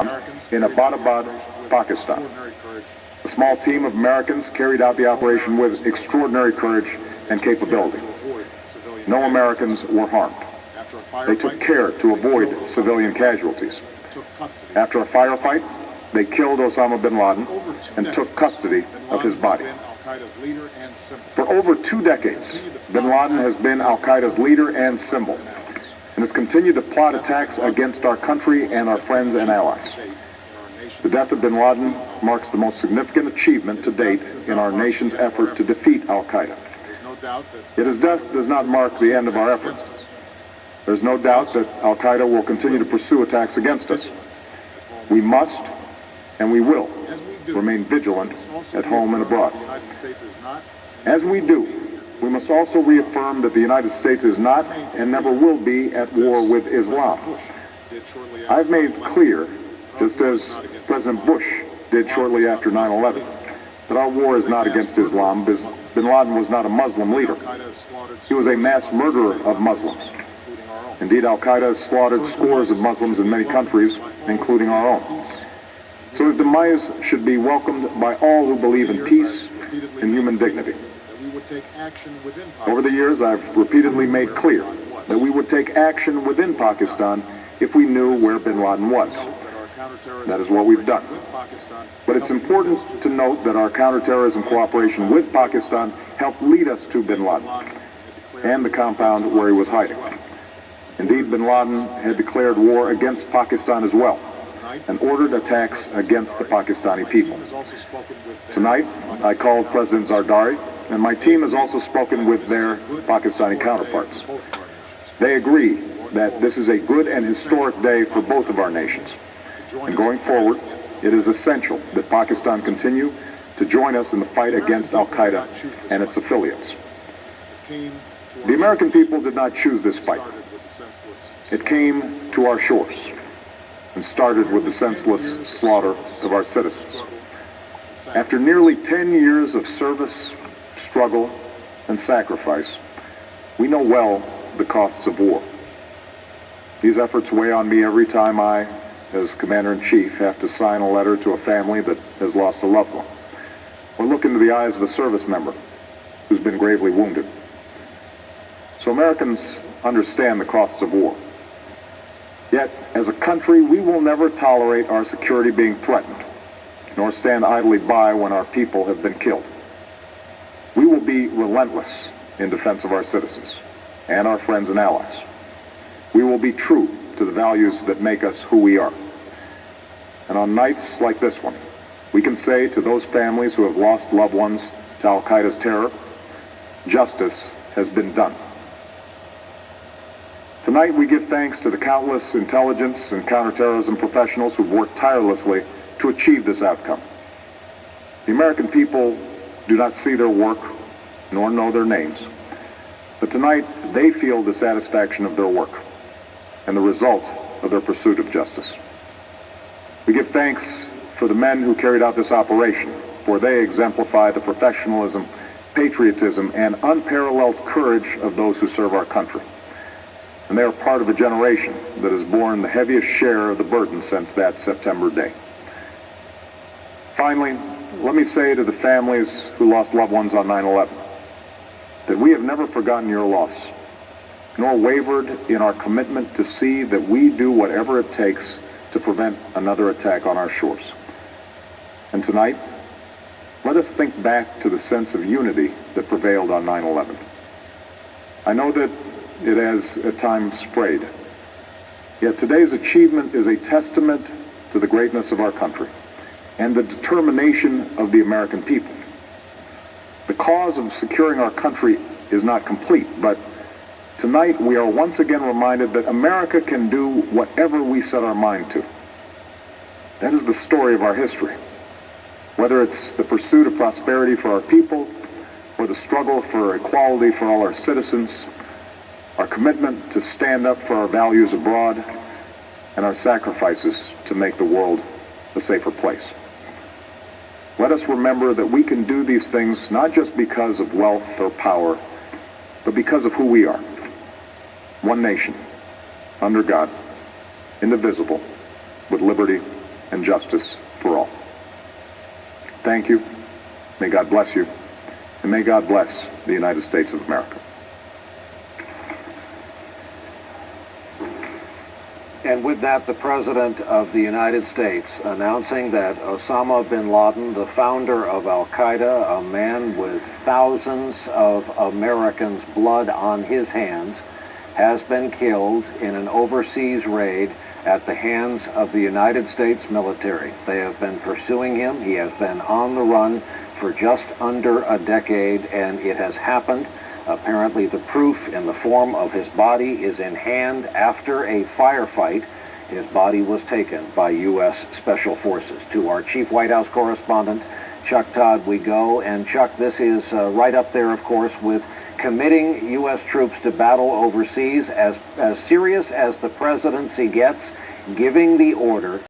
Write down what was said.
in Abbottabad, Pakistan. A small team of Americans carried out the operation with extraordinary courage and capability. No Americans were harmed. They took care to avoid civilian casualties. After a firefight, they killed Osama bin Laden and took custody of his body. For over 2 decades, bin Laden has been al-Qaeda's leader and symbol, and has continued to plot attacks against our country and our friends and allies. The death of bin Laden marks the most significant achievement to date in our nation's effort to defeat al-Qaeda. Yet his death does not mark the end of our efforts. There's no doubt that al-Qaeda will continue to pursue attacks against us. We must, and we will, remain vigilant at home and abroad. As we do, we must also reaffirm that the United States is not and never will be at war with Islam. I've made clear, just as President Bush did shortly after 9/11, that our war is not against Islam. Bin Laden was not a Muslim leader. He was a mass murderer of Muslims. Indeed, al-Qaeda has slaughtered scores of Muslims in many countries, including our own. So his demise should be welcomed by all who believe in peace and human dignity. Over the years, I've repeatedly made clear that we would take action within Pakistan if we knew where bin Laden was. That is what we've done. But it's important to note that our counterterrorism cooperation with Pakistan helped lead us to bin Laden and the compound where he was hiding. Indeed, bin Laden had declared war against Pakistan as well, and ordered attacks against the Pakistani people. Tonight, I called President Zardari, and my team has also spoken with their Pakistani counterparts. They agree that this is a good and historic day for both of our nations. And going forward, it is essential that Pakistan continue to join us in the fight against al-Qaeda and its affiliates. The American people did not choose this fight. It came to our shores and started with the senseless slaughter of our citizens. After nearly 10 years of service, struggle, and sacrifice, we know well the costs of war. These efforts weigh on me every time I, as Commander-in-Chief, have to sign a letter to a family that has lost a loved one, or look into the eyes of a service member who's been gravely wounded. So Americans understand the costs of war. Yet, as a country, we will never tolerate our security being threatened, nor stand idly by when our people have been killed. We will be relentless in defense of our citizens and our friends and allies. We will be true to the values that make us who we are. And on nights like this one, we can say to those families who have lost loved ones to al-Qaeda's terror, justice has been done. Tonight, we give thanks to the countless intelligence and counterterrorism professionals who've worked tirelessly to achieve this outcome. The American people do not see their work, nor know their names. But tonight, they feel the satisfaction of their work and the result of their pursuit of justice. We give thanks for the men who carried out this operation, for they exemplify the professionalism, patriotism, and unparalleled courage of those who serve our country. And they are part of a generation that has borne the heaviest share of the burden since that September day. Finally, let me say to the families who lost loved ones on 9/11 that we have never forgotten your loss, nor wavered in our commitment to see that we do whatever it takes to prevent another attack on our shores. And tonight, let us think back to the sense of unity that prevailed on 9/11. I know that it has at times frayed. Yet today's achievement is a testament to the greatness of our country and the determination of the American people. The cause of securing our country is not complete, but tonight we are once again reminded that America can do whatever we set our mind to. That is the story of our history. Whether it's the pursuit of prosperity for our people, or the struggle for equality for all our citizens, our commitment to stand up for our values abroad, and our sacrifices to make the world a safer place. Let us remember that we can do these things not just because of wealth or power, but because of who we are. One nation, under God, indivisible, with liberty and justice for all. Thank you. May God bless you. And may God bless the United States of America. And with that, the President of the United States announcing that Osama bin Laden, the founder of Al-Qaeda, a man with thousands of Americans' blood on his hands, has been killed in an overseas raid at the hands of the United States military. They have been pursuing him. He has been on the run for just under a decade, and it has happened. Apparently the proof in the form of his body is in hand. After a firefight, his body was taken by U.S. Special Forces. To our chief White House correspondent, Chuck Todd, we go. And Chuck, this is right up there, of course, with committing U.S. troops to battle overseas, as serious as the presidency gets, giving the order